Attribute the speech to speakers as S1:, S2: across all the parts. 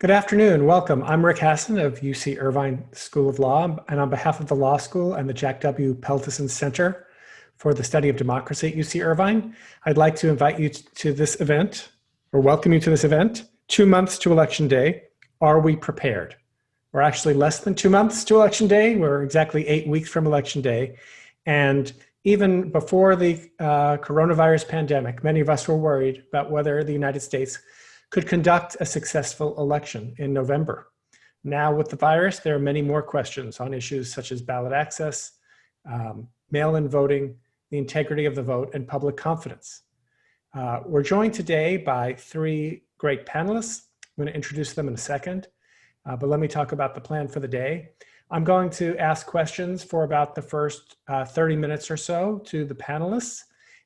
S1: Good afternoon. Welcome. I'm Rick Hasen of UC Irvine School of Law, and on behalf of the Law School and the Jack W. Peltason Center for the Study of Democracy at UC Irvine, I'd like to invite you to this event, or welcome you to this event, 2 months to Election Day. Are we prepared? We're actually less than 2 months to Election Day. We're exactly 8 weeks from Election Day. And even before the coronavirus pandemic, many of us were worried about whether the United States could conduct a successful election in November. Now with the virus, there are many more questions on issues such as ballot access, mail-in voting, the integrity of the vote, and public confidence. We're joined today by three great panelists. I'm going to introduce them in a second, but let me talk about the plan for the day. I'm going to ask questions for about the first 30 minutes or so to the panelists,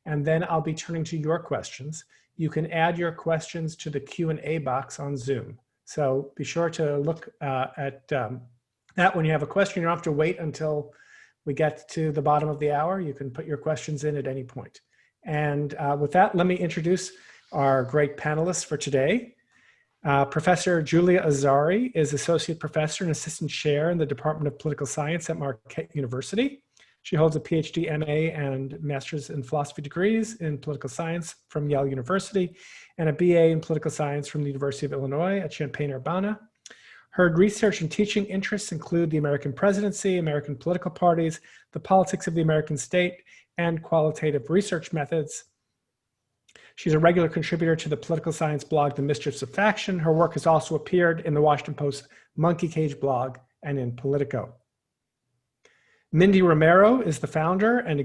S1: and then I'll be turning to your questions. You can add your questions to the Q&A box on Zoom. So be sure to look at that when you have a question. You don't have to wait until we get to the bottom of the hour. You can put your questions in at any point. And with that, let me introduce our great panelists for today. Professor Julia Azari is Associate Professor and Assistant Chair in the Department of Political Science at Marquette University. She holds a PhD, MA, and Master's in Philosophy degrees in Political Science from Yale University and a BA in Political Science from the University of Illinois at Champaign-Urbana. Her research and teaching interests include the American presidency, American political parties, the politics of the American state, and qualitative research methods. She's a regular contributor to the political science blog, The Mischiefs of Faction. Her work has also appeared in the Washington Post Monkey Cage blog and in Politico. Mindy Romero is the founder and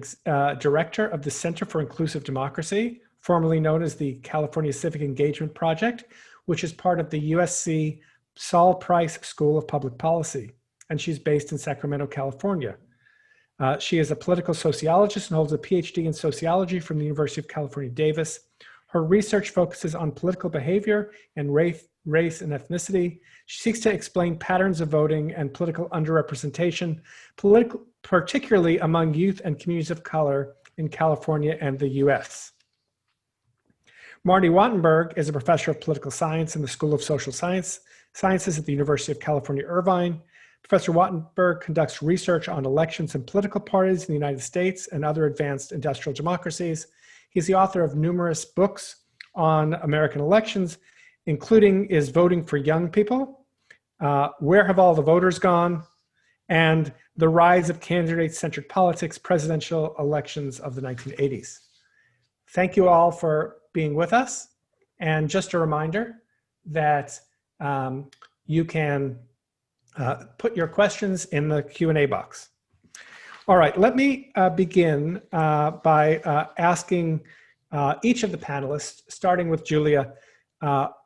S1: director of the Center for Inclusive Democracy, formerly known as the California Civic Engagement Project, which is part of the USC Saul Price School of Public Policy, and she's based in Sacramento, California. She is a political sociologist and holds a PhD in sociology from the University of California, Davis. Her research focuses on political behavior and race and ethnicity. She seeks to explain patterns of voting and political underrepresentation, particularly among youth and communities of color in California and the US. Marty Wattenberg is a professor of political science in the School of Social Sciences at the University of California, Irvine. Professor Wattenberg conducts research on elections and political parties in the United States and other advanced industrial democracies. He's the author of numerous books on American elections, including Is Voting for Young People? Where Have All the Voters Gone? And The Rise of Candidate-Centric Politics, Presidential Elections of the 1980s. Thank you all for being with us. And just a reminder that you can put your questions in the Q&A box. All right, let me begin by asking each of the panelists, starting with Julia,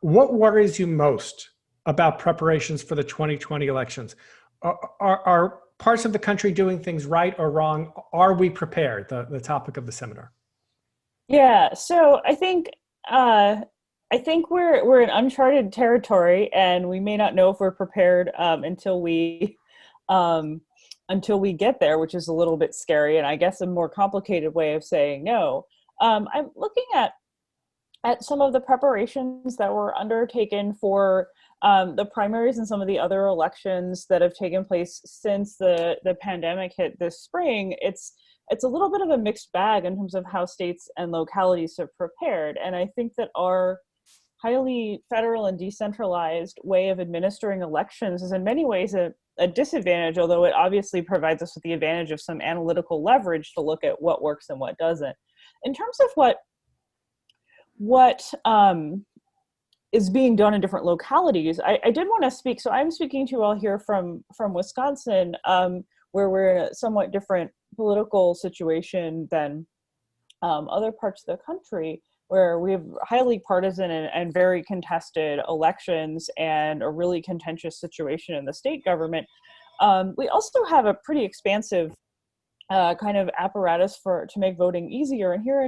S1: what worries you most about preparations for the 2020 elections? Are parts of the country doing things right or wrong? Are we prepared? The topic of the seminar.
S2: Yeah, so I think we're in uncharted territory, and we may not know if we're prepared until we get there, which is a little bit scary, and I guess a more complicated way of saying no. I'm looking at some of the preparations that were undertaken for the primaries and some of the other elections that have taken place since the pandemic hit this spring. It's a little bit of a mixed bag in terms of how states and localities have prepared, and I think that our highly federal and decentralized way of administering elections is in many ways a disadvantage, although it obviously provides us with the advantage of some analytical leverage to look at what works and what doesn't. In terms of what is being done in different localities, I did want to speak. So I'm speaking to you all here from Wisconsin, where we're in a somewhat different political situation than other parts of the country, where we have highly partisan and very contested elections and a really contentious situation in the state government. We also have a pretty expansive kind of apparatus to make voting easier. And here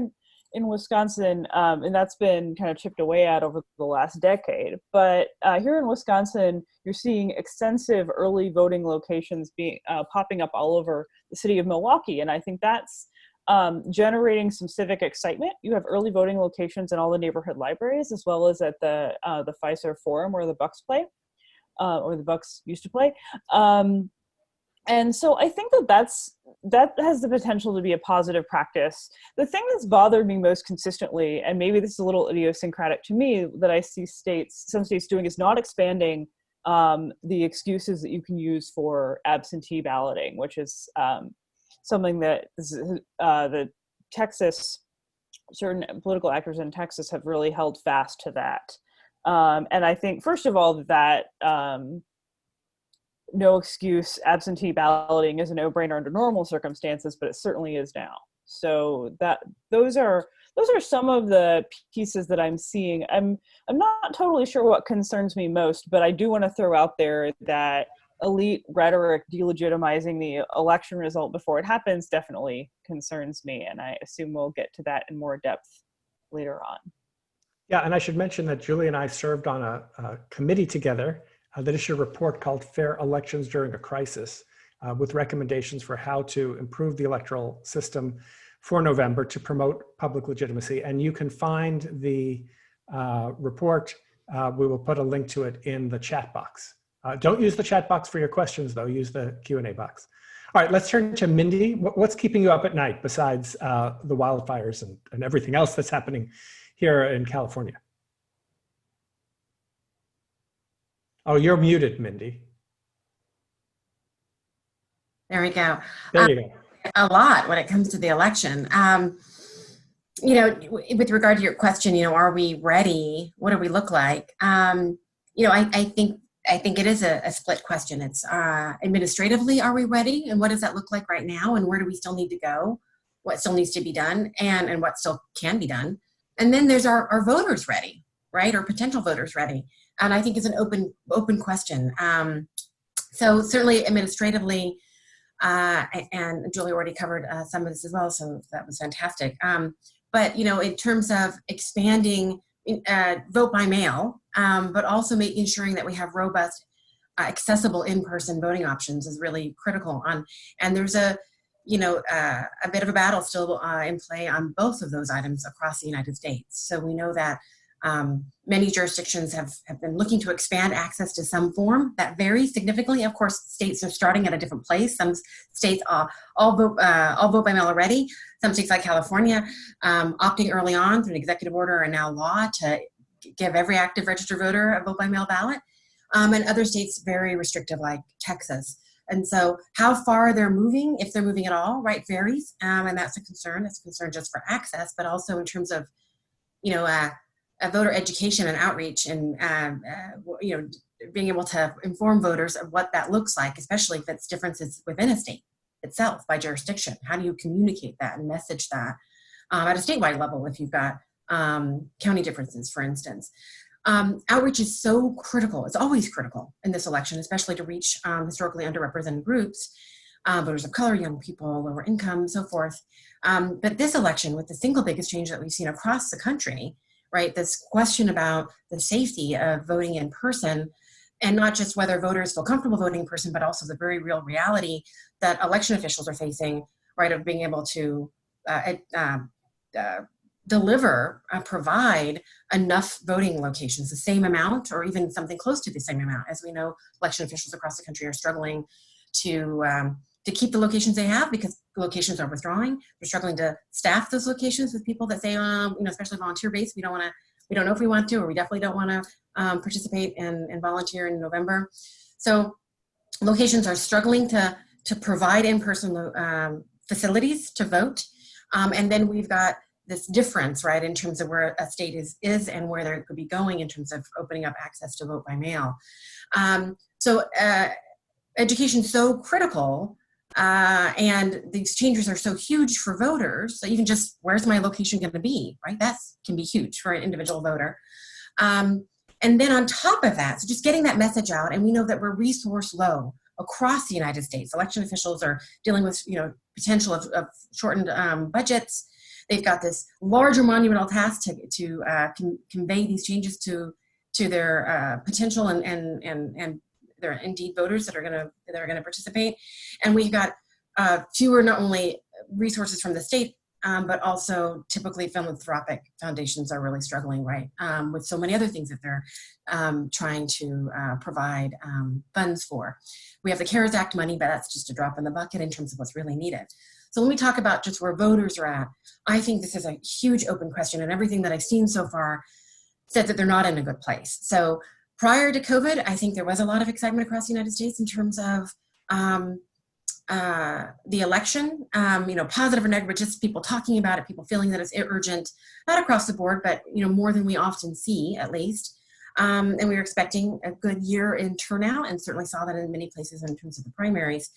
S2: in Wisconsin, and that's been kind of chipped away at over the last decade. But here in Wisconsin, you're seeing extensive early voting locations being popping up all over the city of Milwaukee. And I think that's generating some civic excitement. You have early voting locations in all the neighborhood libraries, as well as at the Fiserv Forum where the Bucks play. or the Bucks used to play. And so I think that has the potential to be a positive practice. The thing that's bothered me most consistently, and maybe this is a little idiosyncratic to me, that I see some states doing, is not expanding the excuses that you can use for absentee balloting, which is something that the Texas, certain political actors in Texas have really held fast to that. And I think, first of all, that no excuse absentee balloting is a no-brainer under normal circumstances, but it certainly is now. So those are some of the pieces that I'm seeing. I'm not totally sure what concerns me most, but I do want to throw out there that elite rhetoric delegitimizing the election result before it happens definitely concerns me, and I assume we'll get to that in more depth later on.
S1: Yeah, and I should mention that Julie and I served on a committee together that issued a report called Fair Elections During a Crisis, with recommendations for how to improve the electoral system for November to promote public legitimacy. And you can find the report. We will put a link to it in the chat box. Don't use the chat box for your questions, though. Use the Q&A box. All right, let's turn to Mindy. What's keeping you up at night besides the wildfires and everything else that's happening here in California? Oh, you're muted, Mindy.
S3: There we go.
S1: There you go.
S3: A lot when it comes to the election. You know, with regard to your question, you know, are we ready? What do we look like? You know, I think it is a split question. It's administratively, are we ready? And what does that look like right now? And where do we still need to go? What still needs to be done and what still can be done? And then there's our voters ready, right? Or potential voters ready. And I think it's an open question. So certainly administratively, and Julie already covered some of this as well, so that was fantastic. But you know, in terms of expanding vote by mail, but also ensuring that we have robust, accessible in-person voting options is really critical. And there's a bit of a battle still in play on both of those items across the United States. So we know that many jurisdictions have been looking to expand access to some form that varies significantly. Of course, states are starting at a different place. Some states all vote by mail already. Some states like California opting early on through an executive order and now law to give every active registered voter a vote by mail ballot. And other states very restrictive like Texas. And so how far they're moving, if they're moving at all, right, varies. And that's a concern. It's a concern just for access, but also in terms of, voter education and outreach and, being able to inform voters of what that looks like, especially if it's differences within a state itself by jurisdiction. How do you communicate that and message that at a statewide level if you've got county differences, for instance? Outreach is so critical. It's always critical in this election, especially to reach historically underrepresented groups, voters of color, young people, lower income, so forth. But this election, with the single biggest change that we've seen across the country, right, this question about the safety of voting in person, and not just whether voters feel comfortable voting in person, but also the very real reality that election officials are facing, right, of being able to provide enough voting locations, the same amount or even something close to the same amount. As we know, election officials across the country are struggling to keep the locations they have because locations are withdrawing. They're struggling to staff those locations with people that say, especially volunteer-based, we don't know if we want to, or we definitely don't want to participate and volunteer in November. So locations are struggling to provide in-person facilities to vote. And then we've got this difference, right, in terms of where a state is and where they could be going in terms of opening up access to vote by mail. So education is so critical, and these changes are so huge for voters. So even just where's my location going to be, right? That can be huge for an individual voter. And then on top of that, so just getting that message out, and we know that we're resource low across the United States. Election officials are dealing with, potential of shortened budgets. They've got this larger monumental task to convey these changes to their potential and their indeed voters that are going to participate. And we've got fewer not only resources from the state but also typically philanthropic foundations are really struggling, right, with so many other things that they're trying to provide funds for. We have the CARES Act money, but that's just a drop in the bucket in terms of what's really needed. So let me talk about just where voters are at. I think this is a huge open question, and everything that I've seen so far said that they're not in a good place. So prior to COVID, I think there was a lot of excitement across the United States in terms of the election, positive or negative, just people talking about it, people feeling that it's urgent, not across the board, but, more than we often see, at least. And we were expecting a good year in turnout, and certainly saw that in many places in terms of the primaries.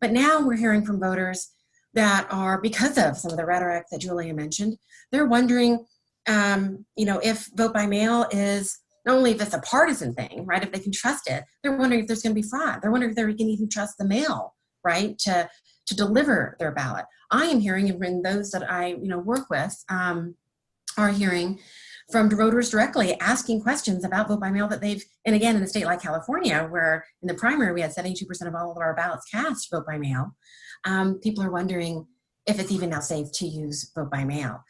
S3: But now we're hearing from voters that are, because of some of the rhetoric that Julia mentioned, they're wondering, if vote by mail is, not only if it's a partisan thing, right, if they can trust it, they're wondering if there's going to be fraud. They're wondering if they can even trust the mail, right, to deliver their ballot. I am hearing, and those that I work with are hearing from voters directly asking questions about vote by mail that they've, and again, in a state like California, where in the primary we had 72% of all of our ballots cast vote by mail, people are wondering if it's even now safe to use vote by mail.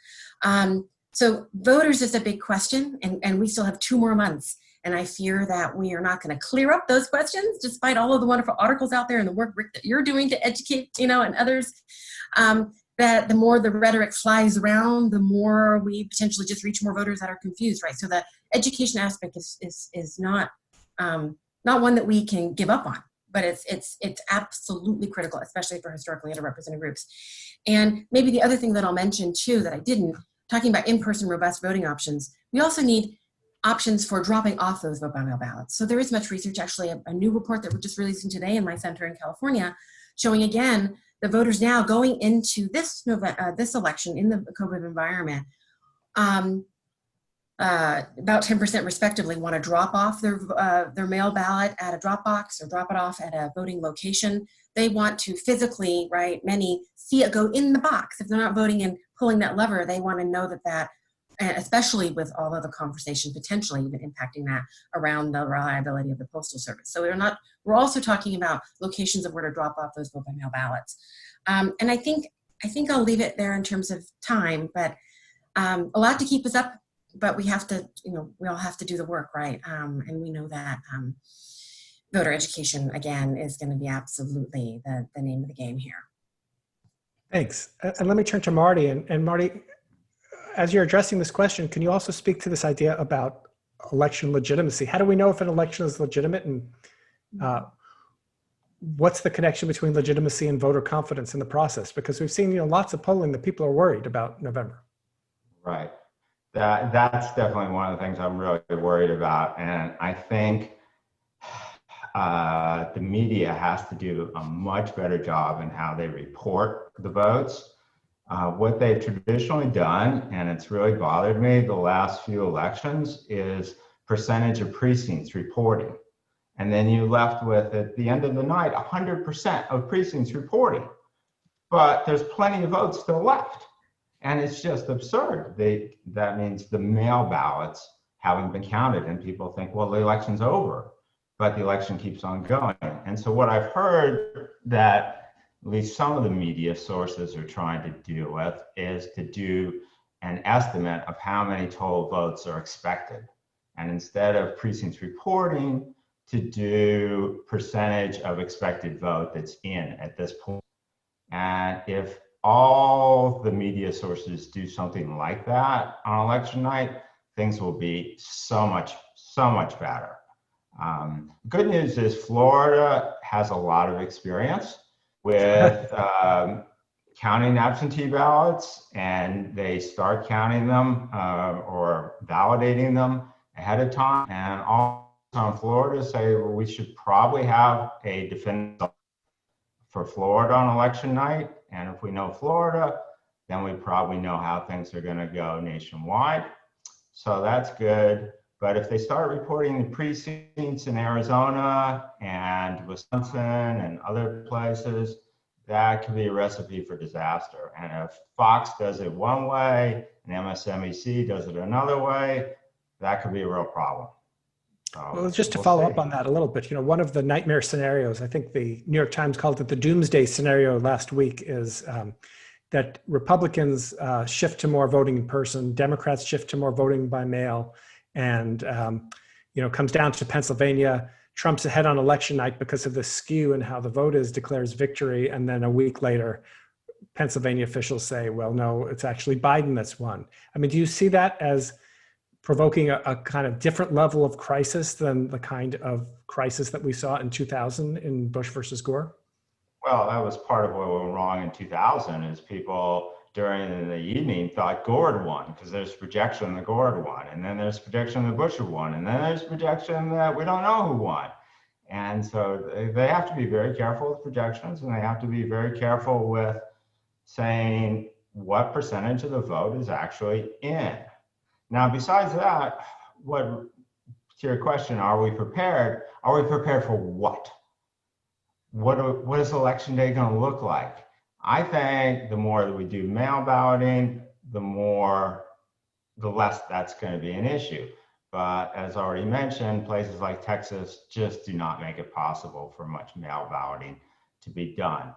S3: So voters is a big question, and we still have 2 more months. And I fear that we are not going to clear up those questions, despite all of the wonderful articles out there and the work, Rick, that you're doing to educate, and others. That the more the rhetoric flies around, the more we potentially just reach more voters that are confused, right? So the education aspect is not one that we can give up on, but it's absolutely critical, especially for historically underrepresented groups. And maybe the other thing that I'll mention too, that I didn't, talking about in-person robust voting options, we also need options for dropping off those vote by mail ballots. So there is much research, actually a new report that we're just releasing today in my center in California, showing again the voters now going into this election in the COVID environment, about 10% respectively want to drop off their mail ballot at a drop box or drop it off at a voting location. They want to physically, right, many see it go in the box. If they're not voting and pulling that lever, they want to know that, especially with all of the conversation potentially even impacting that around the reliability of the postal service. So we're also talking about locations of where to drop off those vote by mail ballots. And I think I'll leave it there in terms of time, but a lot to keep us up, but we have to, we all have to do the work, right? And we know that voter education, again, is going to be absolutely the name of the game here.
S1: Thanks. And let me turn to Marty. And Marty, as you're addressing this question, can you also speak to this idea about election legitimacy? How do we know if an election is legitimate, and what's the connection between legitimacy and voter confidence in the process? Because we've seen lots of polling that people are worried about November.
S4: Right. That's definitely one of the things I'm really worried about. And I think the media has to do a much better job in how they report the votes. What they've traditionally done, and it's really bothered me the last few elections, is percentage of precincts reporting. And then you left with, at the end of the night, 100% of precincts reporting. But there's plenty of votes still left. And it's just absurd. That means the mail ballots haven't been counted, and people think, well, the election's over, but the election keeps on going. And so what I've heard that at least some of the media sources are trying to deal with is to do an estimate of how many total votes are expected. And instead of precincts reporting, to do percentage of expected vote that's in at this point. And if all the media sources do something like that on election night, things will be so much better. Good news is Florida has a lot of experience with counting absentee ballots, and they start counting them or validating them ahead of time. And all on Florida say, well, we should probably have a definitive for Florida on election night. And if we know Florida, then we probably know how things are going to go nationwide. So that's good. But if they start reporting the precincts in Arizona and Wisconsin and other places, that could be a recipe for disaster. And if Fox does it one way and MSNBC does it another way, that could be a real problem.
S1: Well, just to follow up on that a little bit, one of the nightmare scenarios, I think the New York Times called it the doomsday scenario last week, is that Republicans shift to more voting in person, Democrats shift to more voting by mail, and comes down to Pennsylvania. Trump's ahead on election night because of the skew and how the vote is, declares victory, and then a week later, Pennsylvania officials say, well, no, it's actually Biden that's won. I mean, do you see that as provoking a kind of different level of crisis than the kind of crisis that we saw in 2000 in Bush versus Gore?
S4: Well, that was part of what went wrong in 2000 is people during the evening thought Gore had won because there's projection that Gore had won. And then there's projection that Bush had won. And then there's projection that we don't know who won. And so they have to be very careful with projections, and they have to be very careful with saying what percentage of the vote is actually in. Now, besides that, to your question, are we prepared? Are we prepared for what? What is election day going to look like? I think the more that we do mail balloting, the less that's going to be an issue. But as already mentioned, places like Texas just do not make it possible for much mail balloting to be done.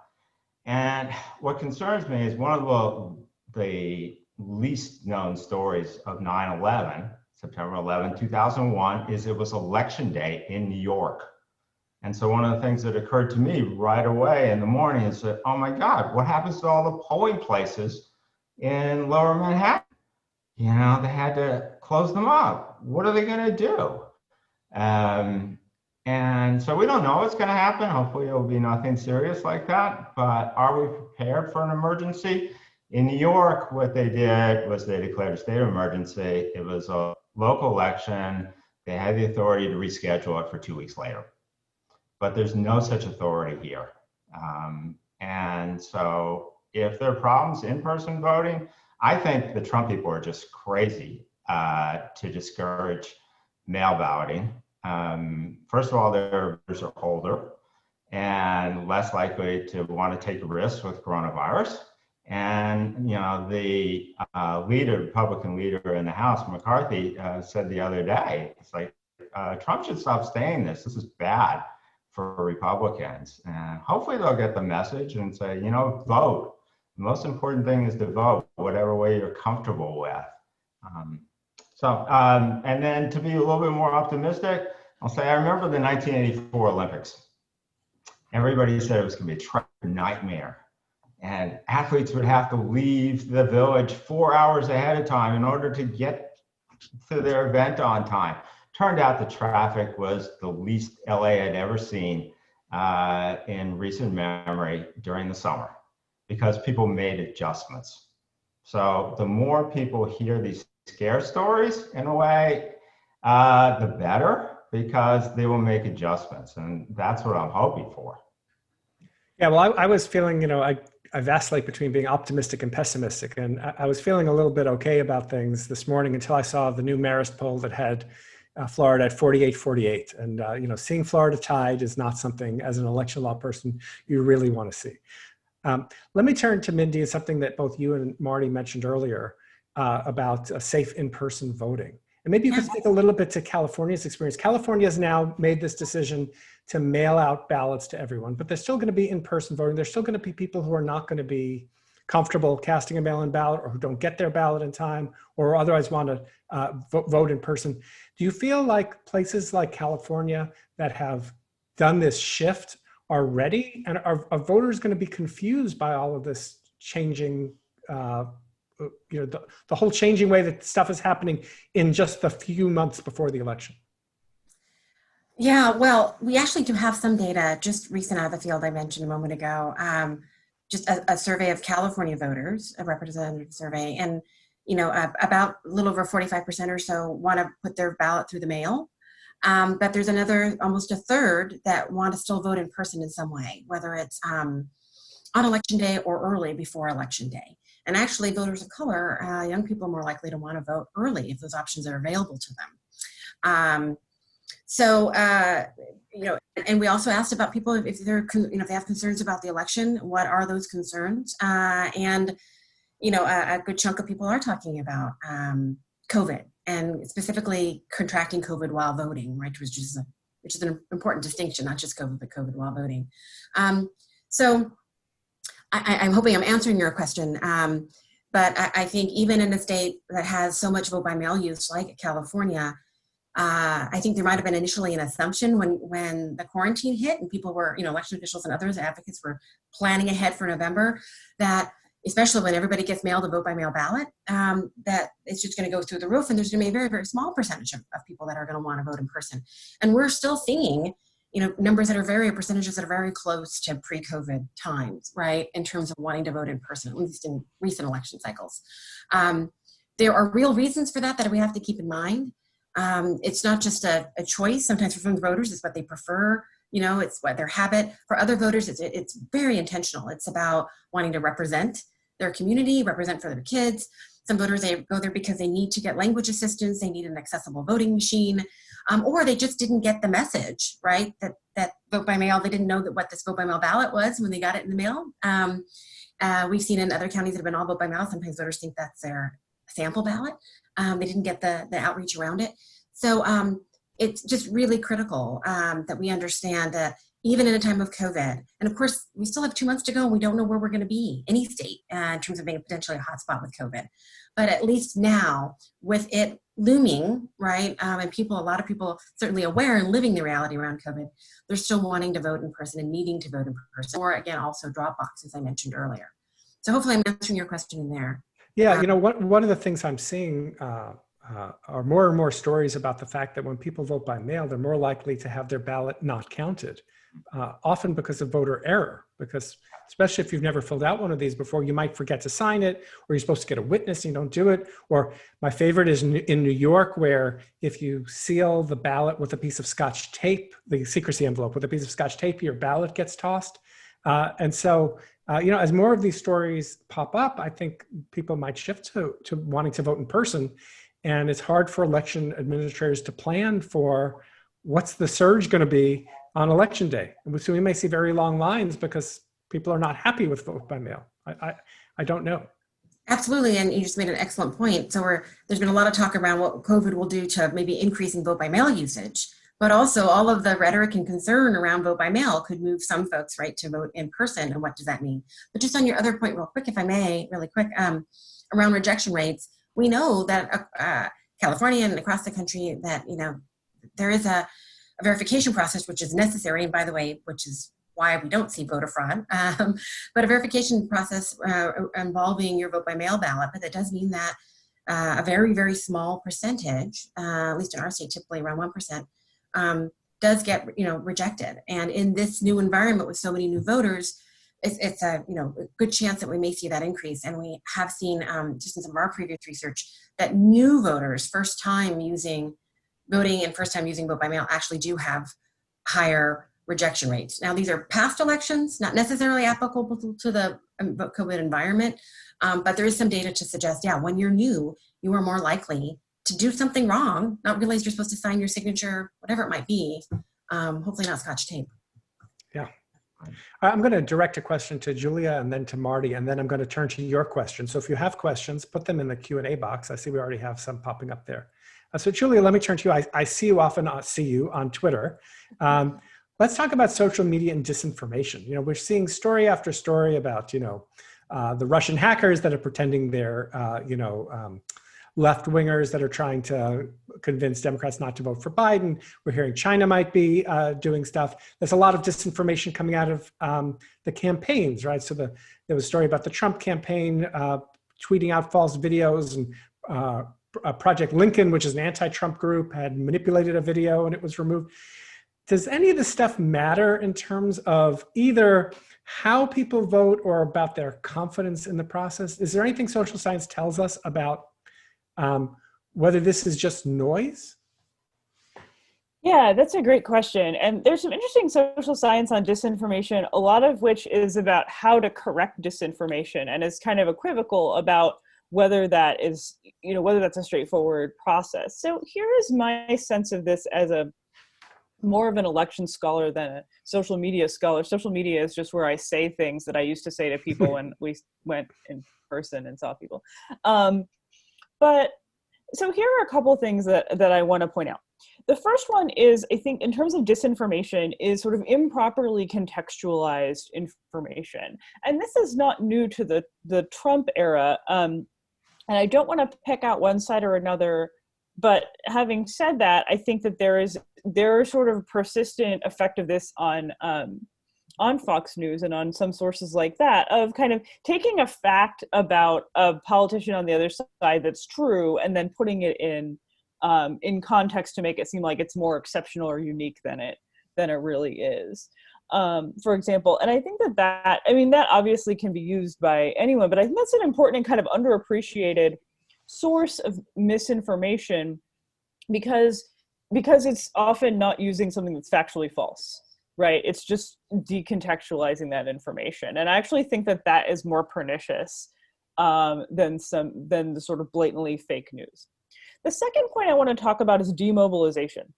S4: And what concerns me is one of the least known stories of 9/11, September 11, 2001, is it was election day in New York. And so one of the things that occurred to me right away in the morning is that, oh my God, what happens to all the polling places in Lower Manhattan? They had to close them up. What are they going to do? And so we don't know what's going to happen. Hopefully it will be nothing serious like that. But are we prepared for an emergency? In New York, what they did was they declared a state of emergency. It was a local election. They had the authority to reschedule it for 2 weeks later. But there's no such authority here. And so if there are problems in-person voting, I think the Trump people are just crazy to discourage mail balloting. First of all, their voters are older and less likely to want to take risks with coronavirus. And the Republican leader in the House, McCarthy, said the other day, it's like Trump should stop saying this. This is bad for Republicans. And hopefully they'll get the message and say, vote. The most important thing is to vote, whatever way you're comfortable with. And then to be a little bit more optimistic, I'll say I remember the 1984 Olympics. Everybody said it was going to be a traffic nightmare. And athletes would have to leave the village 4 hours ahead of time in order to get to their event on time. Turned out the traffic was the least LA had ever seen in recent memory during the summer because people made adjustments. So the more people hear these scare stories, in a way, the better, because they will make adjustments. And that's what I'm hoping for.
S1: Yeah, well, I was feeling, I vacillate between being optimistic and pessimistic. And I was feeling a little bit okay about things this morning until I saw the new Marist poll that had Florida at 48-48. And, seeing Florida tied is not something, as an election law person, you really want to see. Let me turn to Mindy and something that both you and Marty mentioned earlier about safe in-person voting. And maybe you could speak a little bit to California's experience. California has now made this decision to mail out ballots to everyone, but there's still going to be in-person voting. There's still going to be people who are not going to be comfortable casting a mail-in ballot, or who don't get their ballot in time, or otherwise want to vote in person. Do you feel like places like California that have done this shift are ready? And are voters going to be confused by all of this changing, the whole changing way that stuff is happening in just the few months before the election?
S3: Yeah, well, we actually do have some data just recent out of the field I mentioned a moment ago. Just a survey of California voters, a representative survey, and about a little over 45% or so want to put their ballot through the mail. But there's another, almost a third, that want to still vote in person in some way, whether it's on election day or early before election day. And actually, voters of color, young people are more likely to want to vote early if those options are available to them. And we also asked about people if they're, if they have concerns about the election, what are those concerns? And a good chunk of people are talking about COVID, and specifically contracting COVID while voting, right? Which is an important distinction, not just COVID, but COVID while voting. I'm hoping I'm answering your question. But I think even in a state that has so much vote by mail use like California, I think there might have been initially an assumption when the quarantine hit and people were, election officials and others, advocates were planning ahead for November, that especially when everybody gets mailed a vote by mail ballot, that it's just going to go through the roof, and there's going to be a very, very small percentage of people that are going to want to vote in person. And we're still seeing, numbers that are percentages that are very close to pre-COVID times, right, in terms of wanting to vote in person, at least in recent election cycles. There are real reasons for that we have to keep in mind. It's not just a choice. Sometimes for some voters, it's what they prefer. It's what their habit. For other voters, it's very intentional. It's about wanting to represent their community, represent for their kids. Some voters, they go there because they need to get language assistance. They need an accessible voting machine, or they just didn't get the message, right? That vote by mail, they didn't know what this vote by mail ballot was when they got it in the mail. We've seen in other counties that have been all vote by mail, sometimes voters think that's their sample ballot. They didn't get the outreach around it. So it's just really critical that we understand that even in a time of COVID, and of course, we still have 2 months to go and we don't know where we're going to be, any state, in terms of being potentially a hotspot with COVID. But at least now, with it looming, right, and a lot of people certainly aware and living the reality around COVID, they're still wanting to vote in person and needing to vote in person, or again, also drop box, as I mentioned earlier. So hopefully I'm answering your question in there.
S1: Yeah, one of the things I'm seeing are more and more stories about the fact that when people vote by mail, they're more likely to have their ballot not counted, often because of voter error, because especially if you've never filled out one of these before, you might forget to sign it, or you're supposed to get a witness and you don't do it. Or my favorite is in New York, where if you seal the ballot with a piece of Scotch tape, the secrecy envelope with a piece of Scotch tape, your ballot gets tossed. And so, as more of these stories pop up, I think people might shift to wanting to vote in person. And it's hard for election administrators to plan for what's the surge going to be on election day. So we may see very long lines because people are not happy with vote by mail. I don't know.
S3: Absolutely, and you just made an excellent point. So there's been a lot of talk around what COVID will do to maybe increasing vote by mail usage, but also all of the rhetoric and concern around vote by mail could move some folks, right, to vote in person. And what does that mean? But just on your other point real quick, if I may, really quick, around rejection rates, we know that California and across the country that, there is a verification process which is necessary, and by the way, which is why we don't see voter fraud, but a verification process involving your vote by mail ballot. But that does mean that a very, very small percentage, at least in our state, typically around 1%, does get rejected. And in this new environment with so many new voters, it's a good chance that we may see that increase. And we have seen just in some of our previous research that new voters, first time using voting and first time using vote by mail, actually do have higher rejection rates. Now, these are past elections, not necessarily applicable to the COVID environment, but there is some data to suggest, when you're new, you are more likely to do something wrong, not realize you're supposed to sign your signature, whatever it might be, hopefully not Scotch tape.
S1: Yeah. I'm going to direct a question to Julia and then to Marty, and then I'm going to turn to your question. So if you have questions, put them in the Q&A box. I see we already have some popping up there. So Julia, let me turn to you. I see you often on Twitter. Let's talk about social media and disinformation. We're seeing story after story about, the Russian hackers that are pretending they're, left-wingers that are trying to convince Democrats not to vote for Biden. We're hearing China might be doing stuff. There's a lot of disinformation coming out of the campaigns, right? So there was a story about the Trump campaign tweeting out false videos, and Project Lincoln, which is an anti-Trump group, had manipulated a video and it was removed. Does any of this stuff matter in terms of either how people vote or about their confidence in the process? Is there anything social science tells us about whether this is just noise?
S2: Yeah, that's a great question. And there's some interesting social science on disinformation, a lot of which is about how to correct disinformation and is kind of equivocal about whether that is, whether that's a straightforward process. So here is my sense of this as more of an election scholar than a social media scholar. Social media is just where I say things that I used to say to people when we went in person and saw people. But so here are a couple things that I want to point out. The first one is, I think, in terms of disinformation, is sort of improperly contextualized information. And this is not new to the Trump era. And I don't want to pick out one side or another, but having said that, I think that there is sort of persistent effect of this on Fox News and on some sources like that, of kind of taking a fact about a politician on the other side that's true and then putting it in context to make it seem like it's more exceptional or unique than it really is. For example, and I think that obviously can be used by anyone, but I think that's an important and kind of underappreciated source of misinformation, because it's often not using something that's factually false, right? It's just decontextualizing that information. And I actually think that is more pernicious than the sort of blatantly fake news. The second point I want to talk about is demobilization.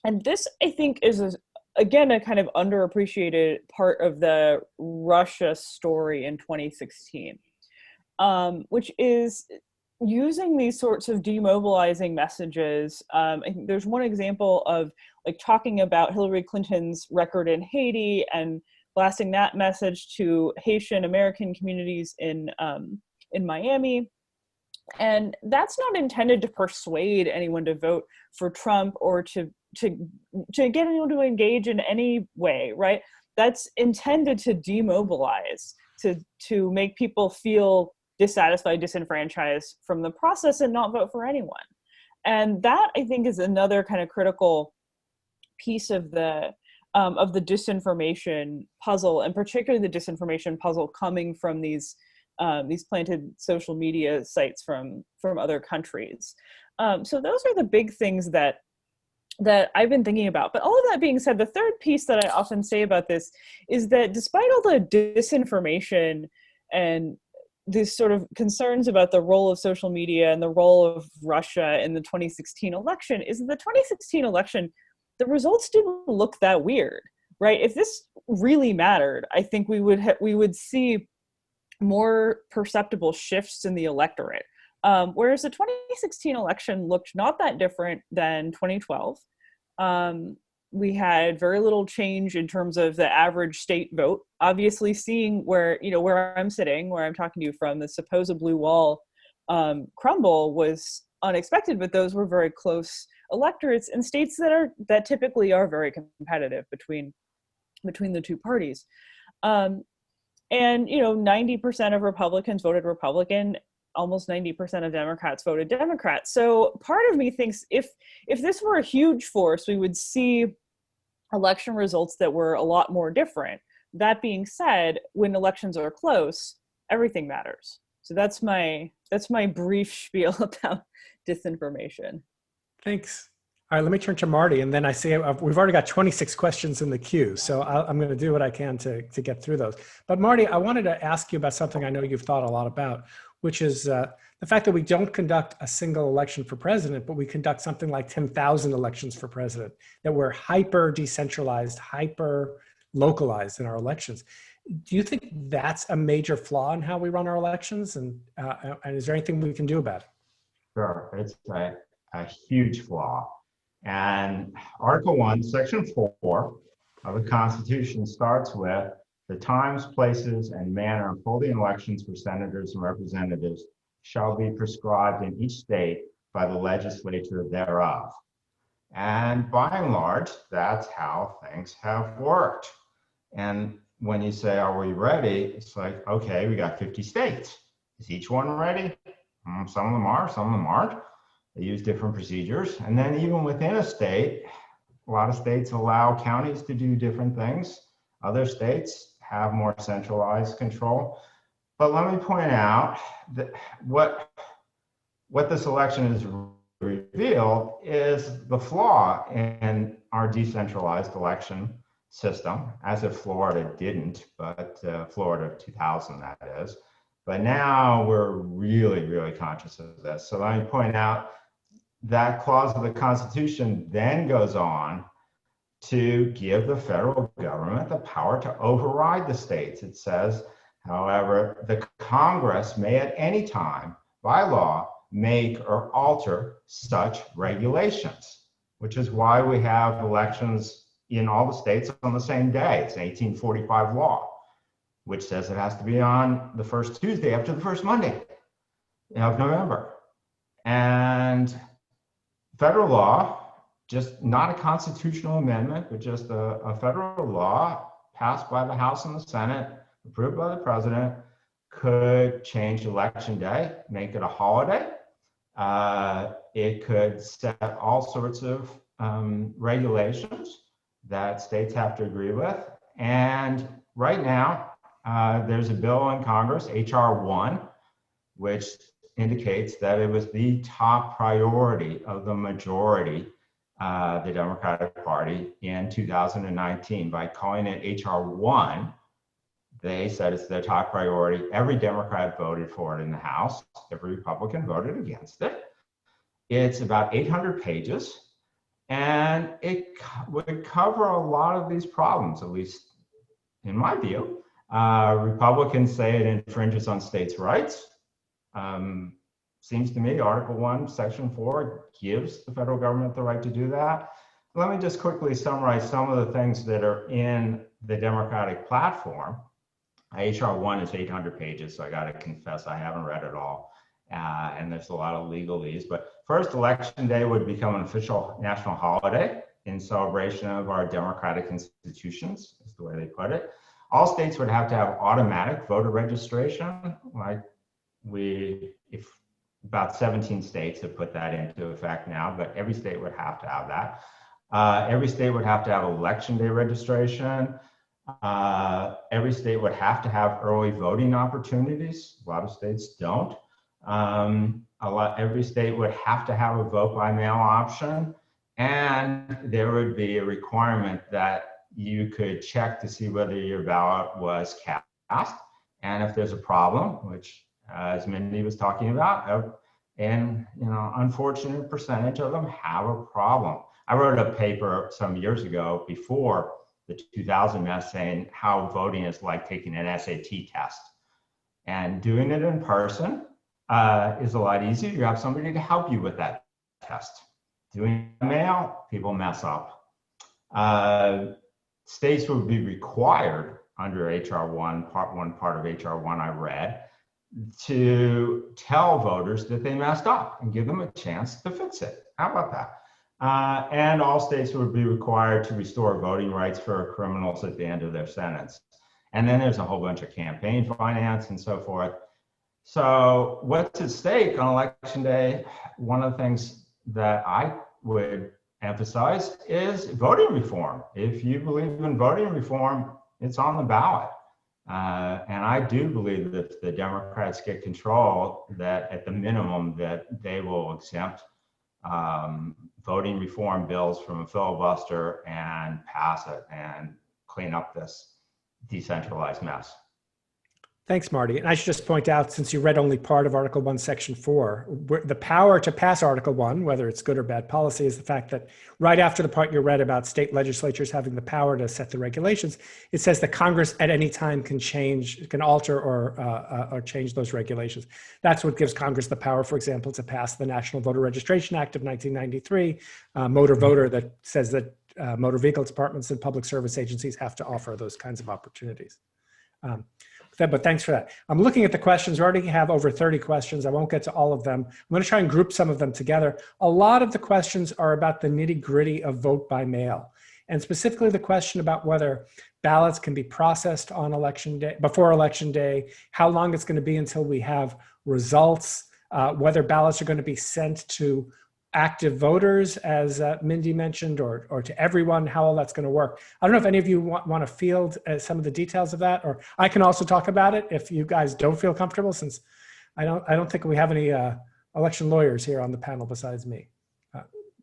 S2: And this, I think, is, again, a kind of underappreciated part of the Russia story in 2016, which is using these sorts of demobilizing messages. I think there's one example of like talking about Hillary Clinton's record in Haiti and blasting that message to Haitian American communities in Miami. And that's not intended to persuade anyone to vote for Trump or to get anyone to engage in any way, right? That's intended to demobilize, to make people feel dissatisfied, disenfranchised from the process and not vote for anyone. And that, I think, is another kind of critical piece of the disinformation puzzle, and particularly the disinformation puzzle coming from these planted social media sites from other countries. So those are the big things that I've been thinking about. But all of that being said, the third piece that I often say about this is that despite all the disinformation and these sort of concerns about the role of social media and the role of Russia in the 2016 election, is that the 2016 election, the results didn't look that weird, right? If this really mattered, I think we would see more perceptible shifts in the electorate. Whereas the 2016 election looked not that different than 2012. We had very little change in terms of the average state vote. Obviously, seeing where I'm sitting, where I'm talking to you from, the supposed blue wall crumble was unexpected, but those were very close electorates in states that typically are very competitive between the two parties. And 90% of Republicans voted Republican, almost 90% of Democrats voted Democrat. So part of me thinks if this were a huge force, we would see election results that were a lot more different. That being said, when elections are close, everything matters. So that's my brief spiel about disinformation.
S1: Thanks. All right, let me turn to Marty, and then I see we've already got 26 questions in the queue, so I'm going to do what I can to get through those. But Marty, I wanted to ask you about something I know you've thought a lot about, which is the fact that we don't conduct a single election for president, but we conduct something like 10,000 elections for president, that we're hyper decentralized, hyper localized in our elections. Do you think that's a major flaw in how we run our elections? And is there anything we can do about it?
S4: Sure, it's a huge flaw. And Article 1, Section 4 of the Constitution starts with the times, places, and manner of holding elections for senators and representatives shall be prescribed in each state by the legislature thereof. And by and large, that's how things have worked. And when you say, are we ready? It's like, okay, we got 50 states. Is each one ready? Some of them are, some of them aren't. They use different procedures. And then even within a state, a lot of states allow counties to do different things. Other states have more centralized control. But let me point out that what this election has revealed is the flaw in our decentralized election system, as if Florida didn't, but Florida 2000, that is. But now we're really, really conscious of this. So let me point out that clause of the Constitution then goes on to give the federal government the power to override the states. It says, however, the Congress may at any time, by law, make or alter such regulations. which is why we have elections in all the states on the same day. It's an 1845 law, which says it has to be on the first Tuesday after the first Monday of November. And federal law, just not a constitutional amendment, but just a federal law passed by the House and the Senate, approved by the president, could change election day, make it a holiday. It could set all sorts of regulations that states have to agree with. And right now, there's a bill in Congress, H.R. 1, which indicates that it was the top priority of the majority, the Democratic Party, in 2019. By calling it H.R. 1, they said it's their top priority. Every Democrat voted for it in the House. Every Republican voted against it. It's about 800 pages, and it would cover a lot of these problems, at least in my view. Republicans say it infringes on states' rights. Seems to me Article 1, Section 4 gives the federal government the right to do that. Let me just quickly summarize some of the things that are in the Democratic platform. H.R. 1 is 800 pages, so I got to confess I haven't read it all. And there's a lot of legalese. But first, Election Day would become an official national holiday in celebration of our democratic institutions, is the way they put it. All states would have to have automatic voter registration, like if about 17 states have put that into effect now, but every state would have to have that. Every state would have to have election day registration. Every state would have to have early voting opportunities. A lot of states don't. Every state would have to have a vote by mail option, and there would be a requirement that you could check to see whether your ballot was cast. And if there's a problem, which as Mindy was talking about, and unfortunate percentage of them have a problem. I wrote a paper some years ago before the 2000 mess saying how voting is like taking an SAT test. And doing it in person is a lot easier. You have somebody to help you with that test. Doing mail, people mess up. States would be required under H.R. 1, part of H.R. 1 I read, to tell voters that they messed up and give them a chance to fix it. How about that? And all states would be required to restore voting rights for criminals at the end of their sentence. And then there's a whole bunch of campaign finance and so forth. So what's at stake on Election Day? One of the things that I would emphasize is voting reform. If you believe in voting reform, it's on the ballot. And I do believe that if the Democrats get control, that at the minimum that they will exempt voting reform bills from a filibuster and pass it and clean up this decentralized mess.
S1: Thanks, Marty. And I should just point out, since you read only part of Article 1, Section 4, the power to pass Article 1, whether it's good or bad policy, is the fact that right after the part you read about state legislatures having the power to set the regulations, it says that Congress at any time can alter or change those regulations. That's what gives Congress the power, for example, to pass the National Voter Registration Act of 1993, motor voter that says that motor vehicle departments and public service agencies have to offer those kinds of opportunities. But thanks for that. I'm looking at the questions. We already have over 30 questions. I won't get to all of them. I'm going to try and group some of them together. A lot of the questions are about the nitty-gritty of vote by mail, and specifically the question about whether ballots can be processed on election day, before election day, how long it's going to be until we have results, whether ballots are going to be sent to active voters, as Mindy mentioned, or to everyone, how all that's going to work. I don't know if any of you want to field some of the details of that, or I can also talk about it if you guys don't feel comfortable, since I don't think we have any election lawyers here on the panel besides me.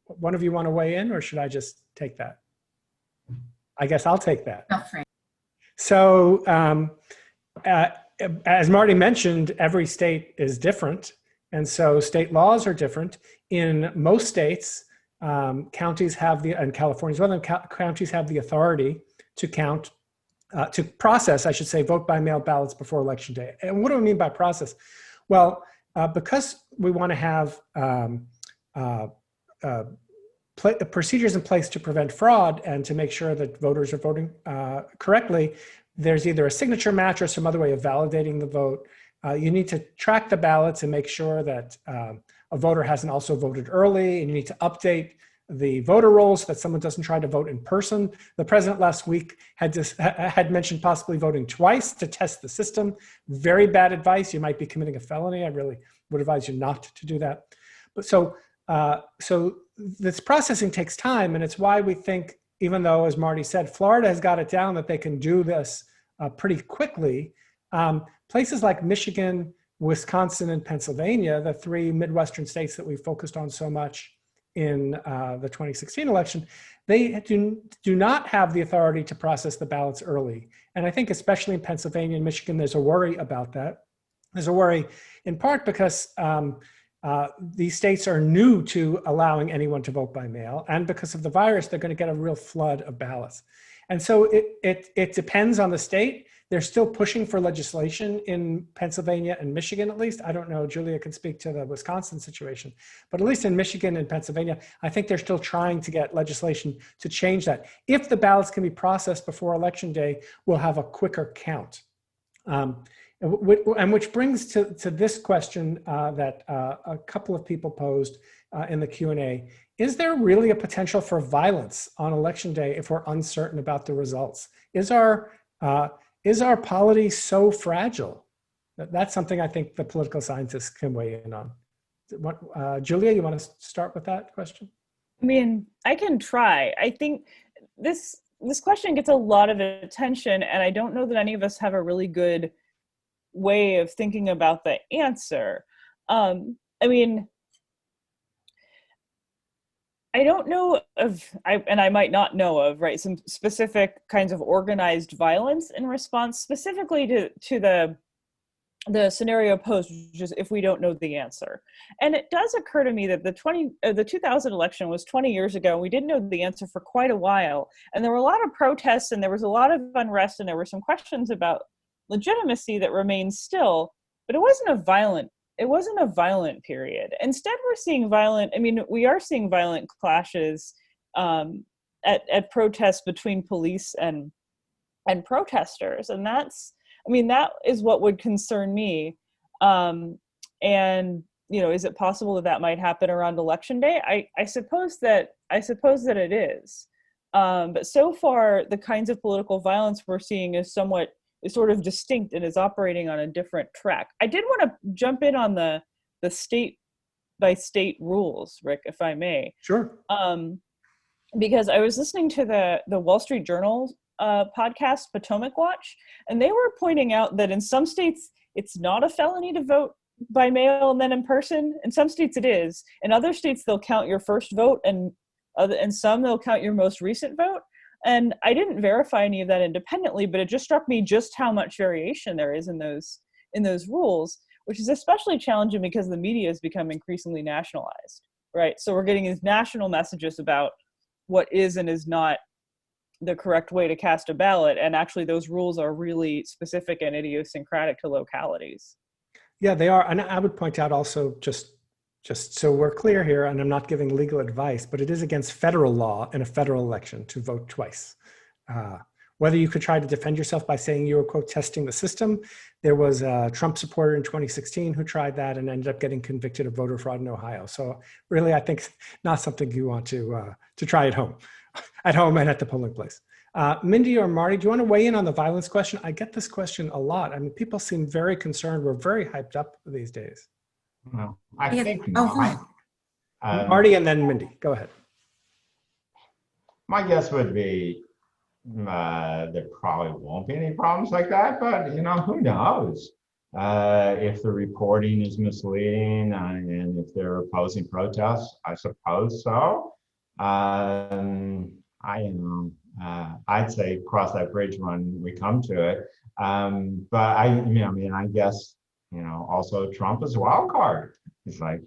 S1: One of you want to weigh in, or should I just take that? I guess I'll take that. So as Marty mentioned, every state is different. And so state laws are different. In most states, counties have and California as well, counties have the authority to count, to process, I should say, vote by mail ballots before election day. And what do I mean by process? Well, because we want to have procedures in place to prevent fraud and to make sure that voters are voting correctly, there's either a signature match or some other way of validating the vote. You need to track the ballots and make sure that a voter hasn't also voted early, and you need to update the voter rolls so that someone doesn't try to vote in person. The president last week had mentioned possibly voting twice to test the system. Very bad advice. You might be committing a felony. I really would advise you not to do that. But so this processing takes time, and it's why we think, even though, as Marty said, Florida has got it down that they can do this pretty quickly. Places like Michigan, Wisconsin, and Pennsylvania, the three Midwestern states that we focused on so much in the 2016 election, they do not have the authority to process the ballots early. And I think especially in Pennsylvania and Michigan, there's a worry about that. There's a worry in part because these states are new to allowing anyone to vote by mail, and because of the virus, they're going to get a real flood of ballots. And so it depends on the state. They're still pushing for legislation in Pennsylvania and Michigan, at least. I don't know, Julia can speak to the Wisconsin situation, but at least in Michigan and Pennsylvania, I think they're still trying to get legislation to change that. If the ballots can be processed before Election Day, we'll have a quicker count. And which brings to this question that a couple of people posed in the Q&A. Is there really a potential for violence on Election Day if we're uncertain about the results? Is our polity so fragile? That's something I think the political scientists can weigh in on. Julia, you want to start with that question?
S2: I mean, I can try. I think this question gets a lot of attention, and I don't know that any of us have a really good way of thinking about the answer. I mean, I don't know of, and I might not know of, right, some specific kinds of organized violence in response specifically to the scenario posed, which is if we don't know the answer. And it does occur to me that the 2000 election was 20 years ago, and we didn't know the answer for quite a while. And there were a lot of protests, and there was a lot of unrest, and there were some questions about legitimacy that remains still, but it wasn't a violent period. Instead, we're seeing we are seeing violent clashes at protests between police and protesters. And that is what would concern me. And, is it possible that might happen around Election Day? I suppose that it is. But so far, the kinds of political violence we're seeing is sort of distinct and is operating on a different track. I did want to jump in on the state by state rules, Rick, if I may.
S1: Sure.
S2: Because I was listening to the Wall Street Journal podcast, Potomac Watch, and they were pointing out that in some states, it's not a felony to vote by mail and then in person. In some states it is. In other states, they'll count your first vote, and some they'll count your most recent vote. And I didn't verify any of that independently, but it just struck me just how much variation there is in those rules, which is especially challenging because the media has become increasingly nationalized, right? So we're getting these national messages about what is and is not the correct way to cast a ballot, and actually those rules are really specific and idiosyncratic to localities.
S1: Yeah, they are. And I would point out also, just so we're clear here, and I'm not giving legal advice, but it is against federal law in a federal election to vote twice. Whether you could try to defend yourself by saying you were, quote, testing the system. There was a Trump supporter in 2016 who tried that and ended up getting convicted of voter fraud in Ohio. So really, I think not something you want to try at home and at the polling place. Mindy or Marty, do you want to weigh in on the violence question? I get this question a lot. I mean, people seem very concerned. We're very hyped up these days.
S4: Well, I think not.
S1: Marty and then Mindy, go ahead.
S4: My guess would be there probably won't be any problems like that, but who knows? If the reporting is misleading and if they're opposing protests, I suppose so. I'd say cross that bridge when we come to it. But I guess, also Trump is a wild card. He's like,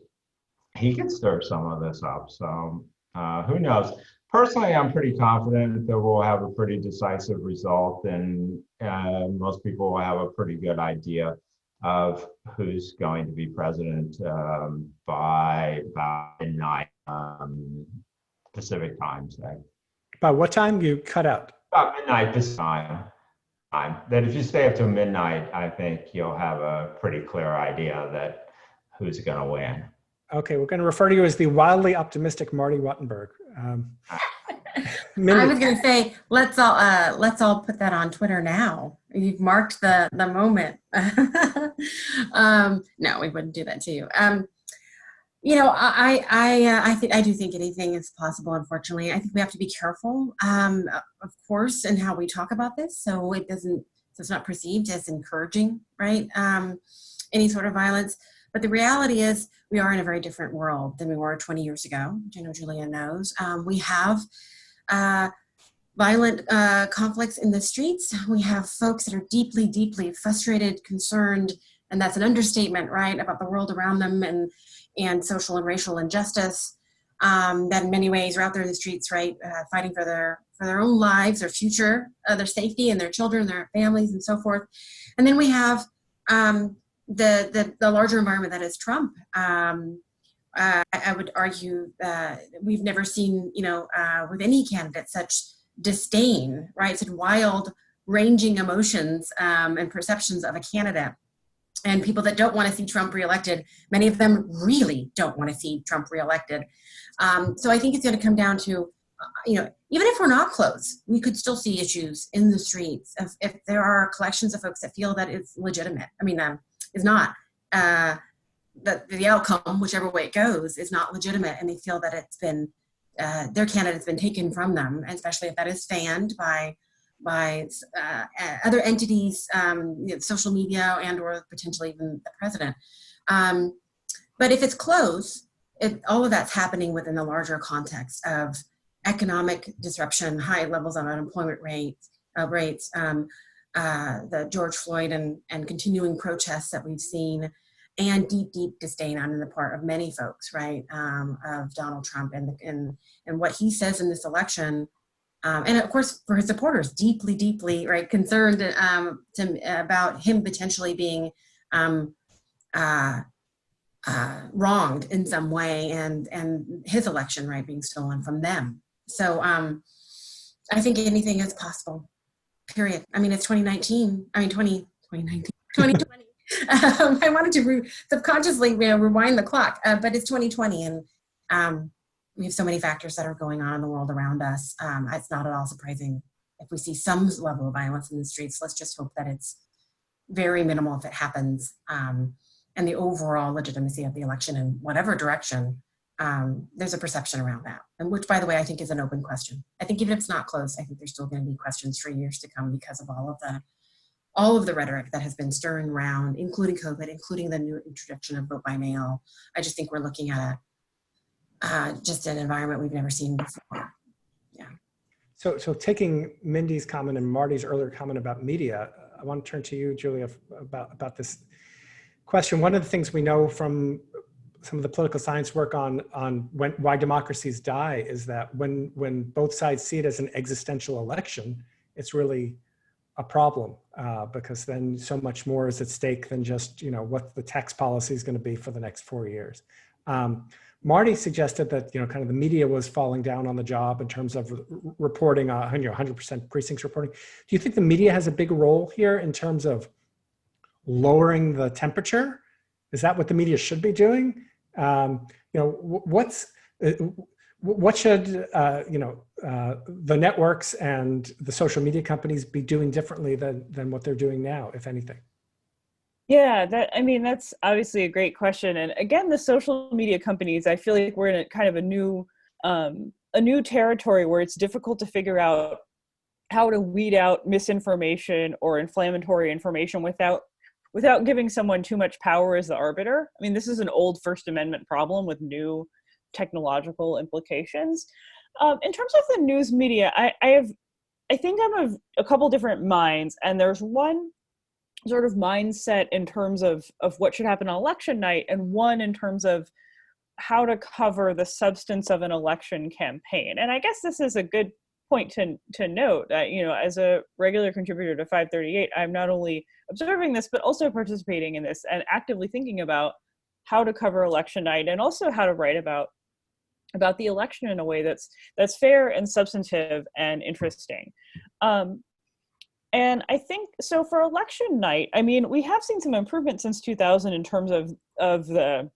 S4: he can stir some of this up. So who knows? Personally, I'm pretty confident that we'll have a pretty decisive result, and most people will have a pretty good idea of who's going to be president by about midnight. Pacific time, say.
S1: By what time you cut out?
S4: About midnight this time. That if you stay up till midnight, I think you'll have a pretty clear idea that who's going to win.
S1: Okay, we're going to refer to you as the wildly optimistic Marty Wattenberg.
S3: I was going to say, let's all put that on Twitter now. You've marked the moment. No, we wouldn't do that to you. You know, I do think anything is possible. Unfortunately, I think we have to be careful, of course, in how we talk about this, so it's not perceived as encouraging, right? Any sort of violence. But the reality is, we are in a very different world than we were 20 years ago, which I know Julia knows. We have violent conflicts in the streets. We have folks that are deeply, deeply frustrated, concerned, and that's an understatement, right, about the world around them and social and racial injustice that in many ways are out there in the streets, right, fighting for their own lives, their future, their safety, and their children, their families, and so forth. And then we have the larger environment that is Trump. I would argue we've never seen, with any candidate, such disdain, right? Such wild ranging emotions and perceptions of a candidate. And people that don't want to see Trump reelected, many of them really don't want to see Trump reelected. So I think it's going to come down to, even if we're not close, we could still see issues in the streets if there are collections of folks that feel that it's legitimate. I mean, is not. The outcome, whichever way it goes, is not legitimate, and they feel that it's been their candidate's been taken from them, especially if that is fanned by other entities, social media, and or potentially even the president. But if it's close, all of that's happening within the larger context of economic disruption, high levels of unemployment rates, the George Floyd and continuing protests that we've seen, and deep, deep disdain on the part of many folks, right, of Donald Trump and what he says in this election. And of course, for his supporters, deeply, deeply, right, concerned about him potentially being wronged in some way, and his election, right, being stolen from them. So I think anything is possible, period. I mean, it's 2019. I mean, 2020. I wanted to subconsciously rewind the clock, but it's 2020, and we have so many factors that are going on in the world around us. It's not at all surprising if we see some level of violence in the streets. Let's just hope that it's very minimal if it happens, and the overall legitimacy of the election in whatever direction, there's a perception around that, and which, by the way, I think is an open question. I think even if it's not close, I think there's still going to be questions for years to come because of all of the rhetoric that has been stirring around, including COVID, including the new introduction of vote by mail. I just think we're looking at just an environment we've never seen before. Yeah. So
S1: taking Mindy's comment and Marty's earlier comment about media, I want to turn to you, Julia, about this question. One of the things we know from some of the political science work on why democracies die is that when both sides see it as an existential election, it's really a problem because then so much more is at stake than just what the tax policy is going to be for the next 4 years. Marty suggested that kind of the media was falling down on the job in terms of reporting 100% precincts reporting. Do you think the media has a big role here in terms of lowering the temperature? Is that what the media should be doing? What should the networks and the social media companies be doing differently than what they're doing now, if anything?
S2: Yeah, that's obviously a great question. And again, the social media companies, I feel like we're in a kind of a new territory where it's difficult to figure out how to weed out misinformation or inflammatory information without giving someone too much power as the arbiter. I mean, this is an old First Amendment problem with new technological implications. In terms of the news media, I think I'm of a couple different minds, and there's one sort of mindset in terms of what should happen on election night, and one in terms of how to cover the substance of an election campaign. And I guess this is a good point to note that, as a regular contributor to 538, I'm not only observing this, but also participating in this and actively thinking about how to cover election night and also how to write about about the election in a way that's fair and substantive and interesting. And I think, so for election night, I mean, we have seen some improvement since 2000 in terms of the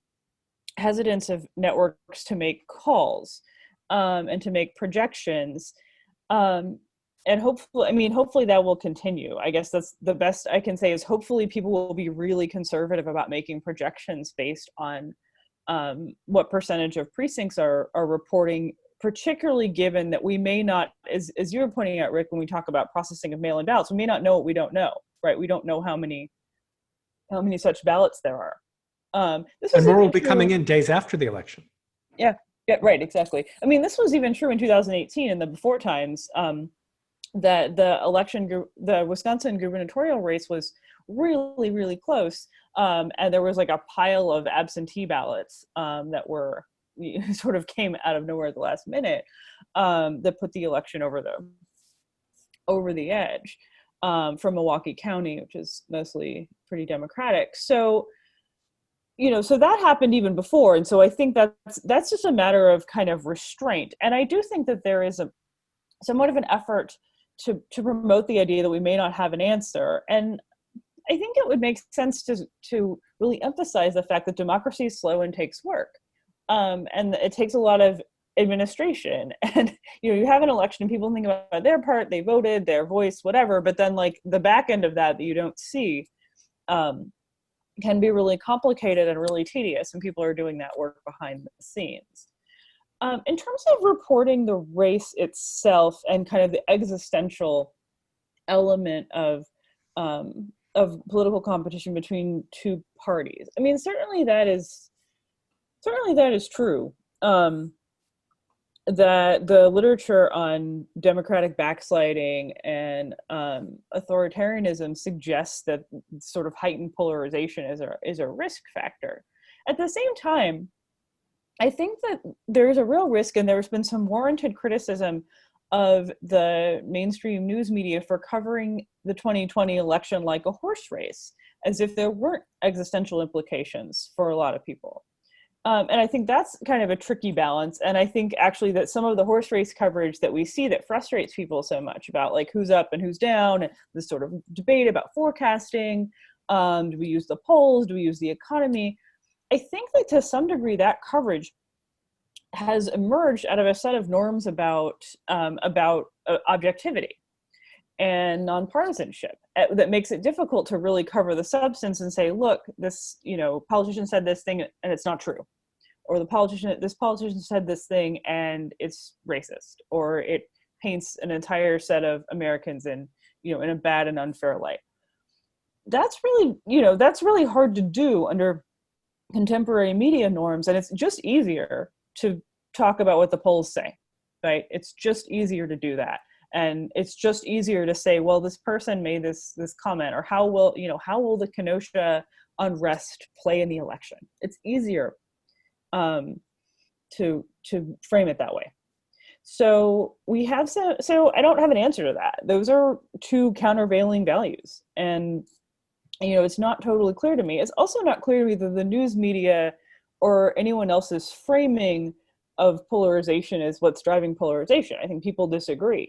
S2: hesitance of networks to make calls and to make projections. And hopefully that will continue. I guess that's the best I can say, is hopefully people will be really conservative about making projections based on what percentage of precincts are reporting, particularly given that we may not, as you were pointing out, Rick, when we talk about processing of mail-in ballots, we may not know what we don't know, right? We don't know how many such ballots there are.
S1: And more will be coming in days after the election.
S2: Yeah, right, exactly. I mean, this was even true in 2018 in the before times, that the Wisconsin gubernatorial race was really, really close. And there was like a pile of absentee ballots that were sort of came out of nowhere at the last minute that put the election over the edge from Milwaukee County, which is mostly pretty Democratic. So, so that happened even before. And so I think that's just a matter of kind of restraint. And I do think that there is somewhat of an effort to promote the idea that we may not have an answer. And I think it would make sense to really emphasize the fact that democracy is slow and takes work. And it takes a lot of administration. And, you have an election, people think about their part, they voted, their voice, whatever, but then like the back end of that you don't see can be really complicated and really tedious, and people are doing that work behind the scenes. In terms of reporting the race itself and kind of the existential element of political competition between two parties, I mean, certainly that is true. That the literature on democratic backsliding and authoritarianism suggests that sort of heightened polarization is a risk factor. At the same time, I think that there's a real risk, and there's been some warranted criticism of the mainstream news media for covering the 2020 election like a horse race, as if there weren't existential implications for a lot of people. And I think that's kind of a tricky balance. And I think actually that some of the horse race coverage that we see that frustrates people so much about like who's up and who's down, and this sort of debate about forecasting, do we use the polls, do we use the economy? I think that to some degree that coverage has emerged out of a set of norms about objectivity and nonpartisanship that makes it difficult to really cover the substance and say, look, this, politician said this thing and it's not true, or this politician said this thing and it's racist, or it paints an entire set of Americans in a bad and unfair light. That's really hard to do under contemporary media norms, and it's just easier to talk about what the polls say, right? It's just easier to do that. And it's just easier to say, well, this person made this comment, or how will the Kenosha unrest play in the election? It's easier to frame it that way. So so I don't have an answer to that. Those are two countervailing values. And, it's not totally clear to me. It's also not clear to me that the news media or anyone else's framing of polarization is what's driving polarization. I think people disagree.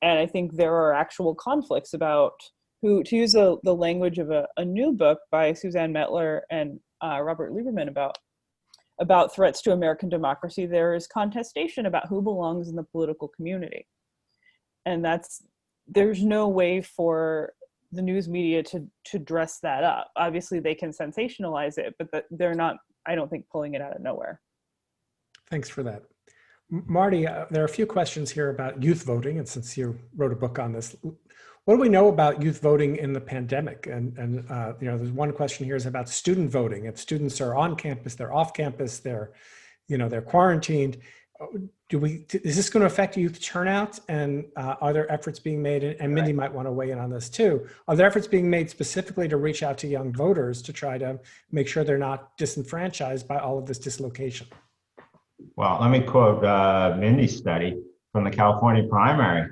S2: And I think there are actual conflicts about who, to use the language of a new book by Suzanne Mettler and Robert Lieberman about threats to American democracy. There is contestation about who belongs in the political community. And there's no way for the news media to dress that up. Obviously they can sensationalize it, but they're not, I don't think, pulling it out of nowhere.
S1: Thanks for that. Marty, there are a few questions here about youth voting, and since you wrote a book on this, what do we know about youth voting in the pandemic? And there's one question here is about student voting. If students are on campus, they're off campus, they're quarantined. Is this going to affect youth turnout? And are there efforts being made? And Mindy might want to weigh in on this too. Are there efforts being made specifically to reach out to young voters to try to make sure they're not disenfranchised by all of this dislocation?
S4: Well, let me quote Mindy's study from the California primary.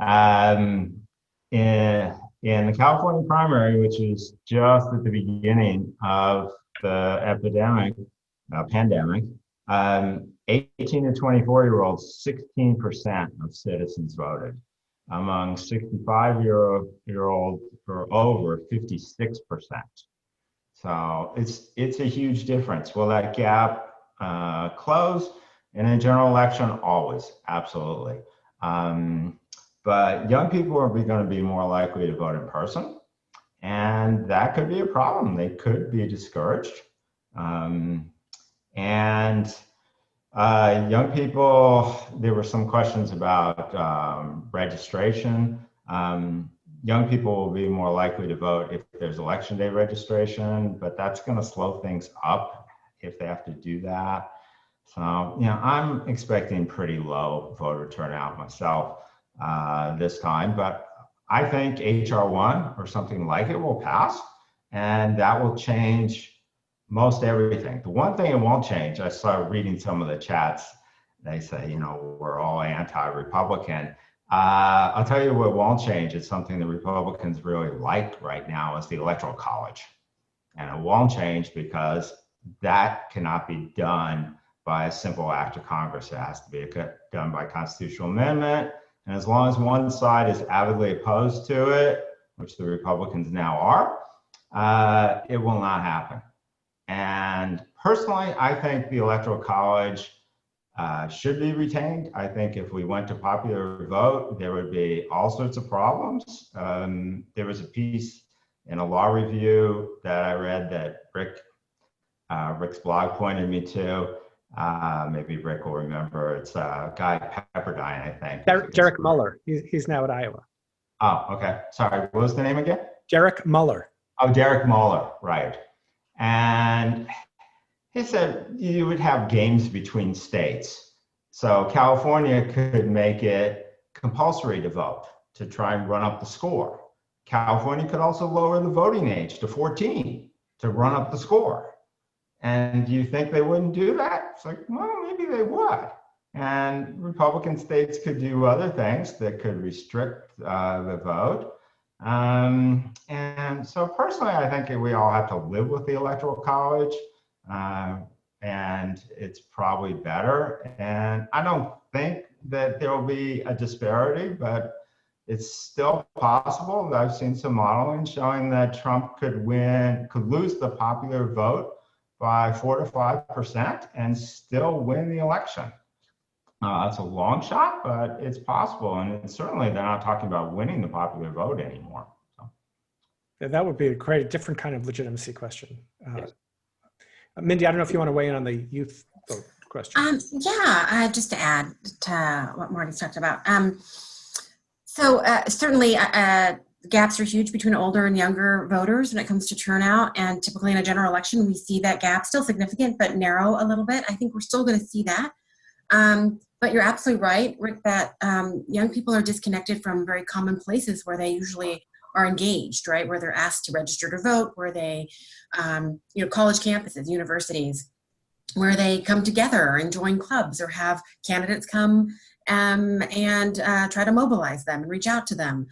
S4: In the California primary, which is just at the beginning of the pandemic, 18 to 24-year-olds, 16% of citizens voted. Among 65-year-olds or over, 56%. So it's a huge difference. Will that gap close? In a general election, always, absolutely. But young people are going to be more likely to vote in person, and that could be a problem. They could be discouraged. Young people, there were some questions about registration. Young people will be more likely to vote if there's election day registration, but that's going to slow things up if they have to do that. So, I'm expecting pretty low voter turnout myself this time, but I think HR 1 or something like it will pass, and that will change most everything. The one thing it won't change, I started reading some of the chats, they say, we're all anti-Republican. I'll tell you what won't change. It's something the Republicans really like right now is the Electoral College. And it won't change because that cannot be done by a simple act of Congress. It has to be done by constitutional amendment. And as long as one side is avidly opposed to it, which the Republicans now are, it will not happen. And personally, I think the Electoral College should be retained. I think if we went to popular vote, there would be all sorts of problems. There was a piece in a law review that I read that Rick's blog pointed me to. Maybe Rick will remember. It's Guy Pepperdine, I think.
S1: Derek Muller. He's now at Iowa.
S4: Oh, okay. Sorry, what was the name again?
S1: Derek Muller.
S4: Oh, Derek Muller, right. And he said you would have games between states. So California could make it compulsory to vote to try and run up the score. California could also lower the voting age to 14 to run up the score. And do you think they wouldn't do that? It's like, well, maybe they would. And Republican states could do other things that could restrict the vote. And so personally, I think we all have to live with the Electoral College, and it's probably better. And I don't think that there will be a disparity, but it's still possible. I've seen some modeling showing that Trump could lose the popular vote by 4 to 5% and still win the election. It's a long shot, but it's possible. And certainly they're not talking about winning the popular vote anymore. So.
S1: That would be a different kind of legitimacy question.
S4: Yes.
S1: Mindy, I don't know if you want to weigh in on the youth vote question.
S3: Just to add to what Marty's talked about. Certainly gaps are huge between older and younger voters when it comes to turnout. And typically in a general election, we see that gap still significant, but narrow a little bit. I think we're still going to see that. But you're absolutely right, Rick, that young people are disconnected from very common places where they usually are engaged, right? Where they're asked to register to vote, where they, college campuses, universities, where they come together and join clubs or have candidates come and try to mobilize them and reach out to them.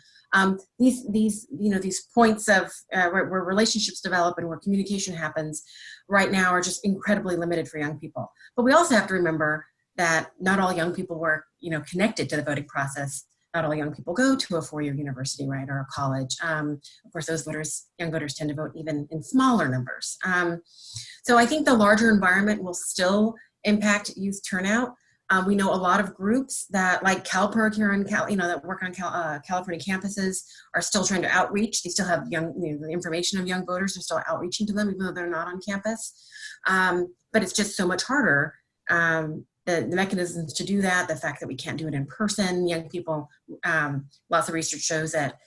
S3: These points of where relationships develop and where communication happens right now are just incredibly limited for young people. But we also have to remember that not all young people were, connected to the voting process. Not all young people go to a four-year university, right, or a college. Of course, young voters tend to vote even in smaller numbers. So I think the larger environment will still impact youth turnout. We know a lot of groups that, like CalPERG here in that work on California campuses, are still trying to outreach. They still have the information of young voters. They're still outreaching to them, even though they're not on campus. But it's just so much harder. The mechanisms to do that, the fact that we can't do it in person, young people, lots of research shows that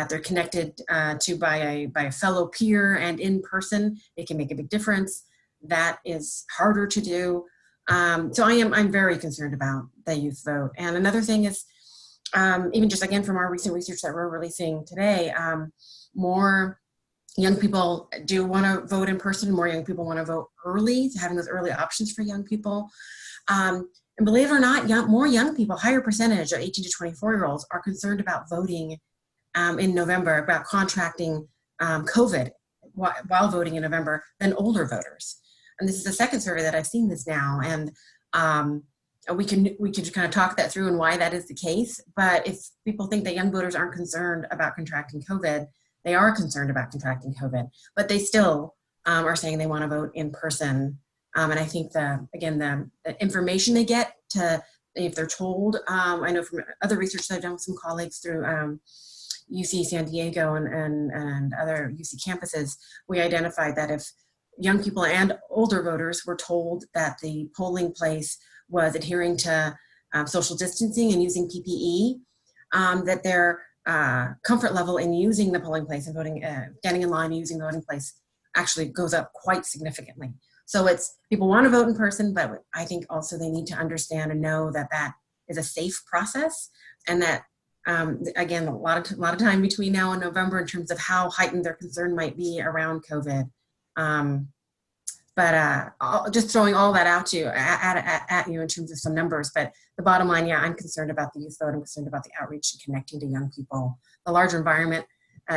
S3: they're connected to by a fellow peer and in person, it can make a big difference. That is harder to do. So I'm very concerned about the youth vote. And another thing is, even just again from our recent research that we're releasing today, more young people do want to vote in person. More young people want to vote early, having those early options for young people. And believe it or not, more young people, higher percentage of 18 to 24-year-olds are concerned about voting in November, about contracting COVID while voting in November than older voters. And this is the second survey that I've seen this now. And We can kind of talk that through and why that is the case. But if people think that young voters aren't concerned about contracting COVID, they are concerned about contracting COVID, but they still are saying they want to vote in person. And I think the information they get if they're told, I know from other research that I've done with some colleagues through UC San Diego and other UC campuses, we identified that if young people and older voters were told that the polling place was adhering to social distancing and using PPE, that their comfort level in using the polling place and voting, getting in line and using the voting place actually goes up quite significantly. So it's, people want to vote in person, but I think also they need to understand and know that that is a safe process, and that again, a lot of time between now and November in terms of how heightened their concern might be around COVID. Just throwing all that out to you, at you in terms of some numbers, but the bottom line, yeah, I'm concerned about the youth vote. I'm concerned about the outreach and connecting to young people. The larger environment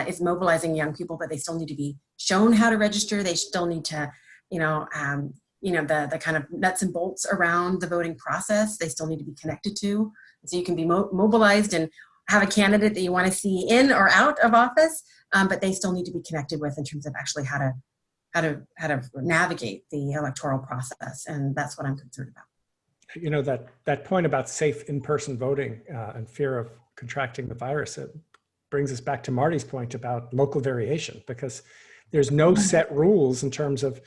S3: is mobilizing young people, but they still need to be shown how to register. They still need to, the kind of nuts and bolts around the voting process, they still need to be connected to. So you can be mobilized and have a candidate that you want to see in or out of office, but they still need to be connected with in terms of actually how to navigate the electoral process. And that's what I'm concerned about.
S1: You know, that point about safe in-person voting and fear of contracting the virus, it brings us back to Marty's point about local variation, because there's no set rules in terms of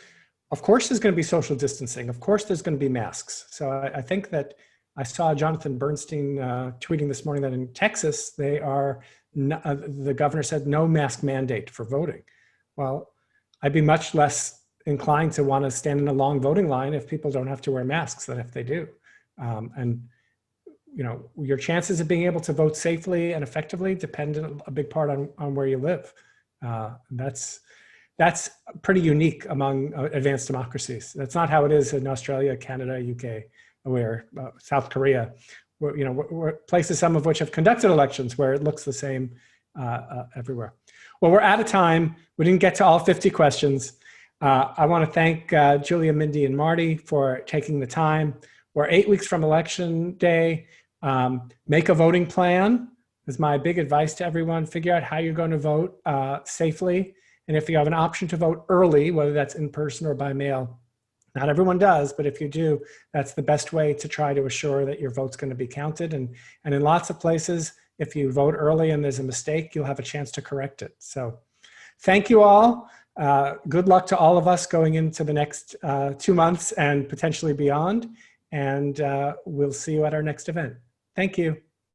S1: course there's going to be social distancing, of course there's going to be masks. So I think that I saw Jonathan Bernstein tweeting this morning that in Texas, the governor said no mask mandate for voting. Well, I'd be much less inclined to want to stand in a long voting line if people don't have to wear masks than if they do. And you know, your chances of being able to vote safely and effectively depend a big part on where you live. That's pretty unique among advanced democracies. That's not how it is in Australia, Canada, UK, where South Korea, where places, some of which have conducted elections where it looks the same everywhere. Well, we're out of time. We didn't get to all 50 questions. I want to thank Julia, Mindy, and Marty for taking the time. We're 8 weeks from election day. Make a voting plan is my big advice to everyone. Figure out how you're going to vote safely. And if you have an option to vote early, whether that's in person or by mail, not everyone does, but if you do, that's the best way to try to assure that your vote's going to be counted. And in lots of places, if you vote early and there's a mistake, you'll have a chance to correct it. So thank you all. Good luck to all of us going into the next 2 months and potentially beyond. And we'll see you at our next event. Thank you.